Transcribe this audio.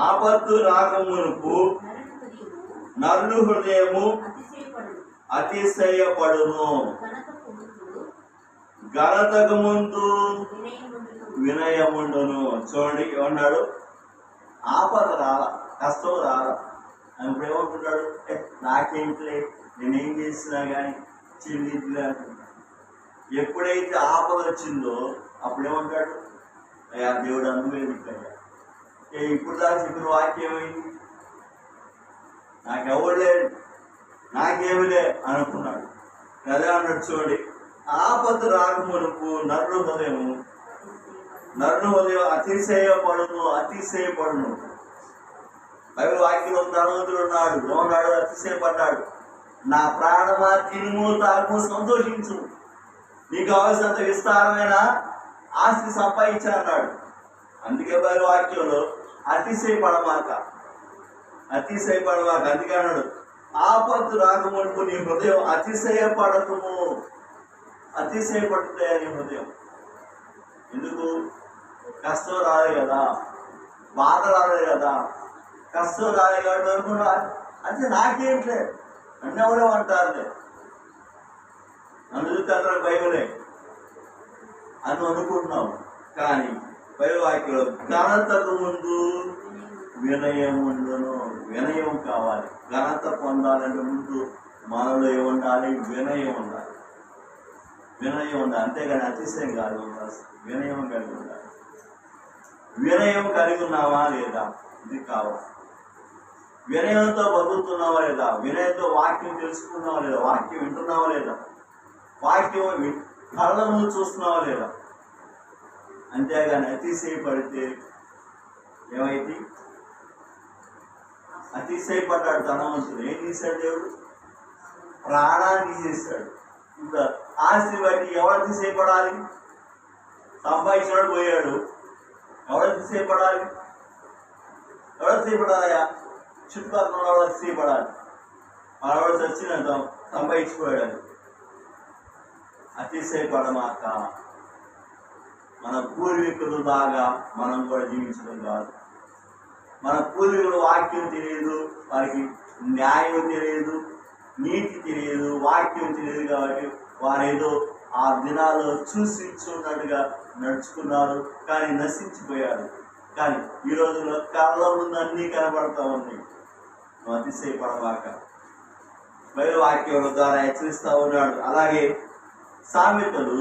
ఆపత్తు రాకమునుపు నరుని హృదయము అతిశయపడును, ఘనతకు ముందు వినయముండును. చూడండి ఏమన్నాడు, ఆపద రాల, కష్టం రాల అని ఇప్పుడు ఏమంటున్నాడు, నాకేంటిలే నేనేం చేసినా కానీ చెల్లిద్దులే అంటున్నాడు. ఎప్పుడైతే ఆపద వచ్చిందో అప్పుడు ఏమంటాడు, అయ్యా దేవుడు అనుభవించాయ్యా, ఇప్పుడు దాకా చెప్పిన వాక్యం ఏమైంది, నాకెవరు లేడు, నాకేమి లే అనుకున్నాడు. అదే అన్నాడు చూడండి, ఆపద రాకమునుపు నరుని హృదయం అతిశయపడును. బైబిల్ వాక్యంలో ధనవంతుడు ఉన్నాడు, ఏమన్నాడు, అతిశయపడ్డాడు, నా ప్రాణమా తినుము తాగుము సంతోషించు, నీకు కావాల్సినంత విస్తారమైన ఆస్తి సంపాదించా అన్నాడు. అందుకే బైబిల్ వాక్యంలో అతిశయపడమాక. అందుకే అన్నాడు, ఆపత్తు రాకమునుపు నీ హృదయం అతిశయపడకుము. అతిశయపడుతుంది నీ హృదయం. ఎందుకు, కష్టం రాలే కదా, బాధ రాలే కదా, కష్టం రాలే కాబట్టి అనుకున్నా అంటే నాకేంట్లే నన్ను ఎవరో అంటారులే, నన్ను చూస్తే బైబిలే అని అనుకుంటున్నావు. కానీ బైబిల్ వాక్యంలో ఘనతకు ముందు వినయముండును. వినయం కావాలి. ఘనత పొందాలంటే ముందు మనలో ఏముండాలి, వినయం ఉండాలి. అంతేగాని అతిశయం కాదు, వినయం కలిగి ఉండాలి. వినయం కలిగి ఉన్నావా లేదా, ఇది కావాలి. వినయంతో బతుకుతున్నావా లేదా, వినయంతో వాక్యం తెలుసుకున్నావా లేదా, వాక్యం వింటున్నావా లేదా, వాక్యం కళ్ళ ముందు చూస్తున్నావా లేదా. అంతేగాని అతిశయపడితే ఏమైతే, అతిశయపడ్డాడు ధనవంతుడు. ఏం చేశాడు దేవుడు, ప్రాణాన్ని తీసేశాడు. ఇంకా ఆస్తి బట్టి ఎవరు అతిశయపడాలి, సంపాదించినాడు పోయాడు, ఎవరు అతిశయపడాలయా, చుట్టుపక్కల వాడు అతిశయపడాలి. మనవాడు చచ్చిన సంపాదించిపోయాడు. అతిశయపడమాక. మన పూర్వీకులు లాగా మనం కూడా జీవించడం కాదు. మన పూర్వీకులు వాక్యం తెలియదు, వారికి న్యాయం తెలియదు, నీతి తెలియదు, వాక్యం తెలియదు కాబట్టి వారేదో ఆ దినాల్లో చూసినట్టుగా నడుచుకున్నారు, కానీ నశించిపోయారు. కానీ ఈ రోజుల్లో కళ్ళ ముందు అన్నీ కనబడతా ఉన్నాయి. అతిశయపడవాక బైబిల్ వాక్యం ద్వారా హెచ్చరిస్తూ ఉన్నాడు. అలాగే సామెతలు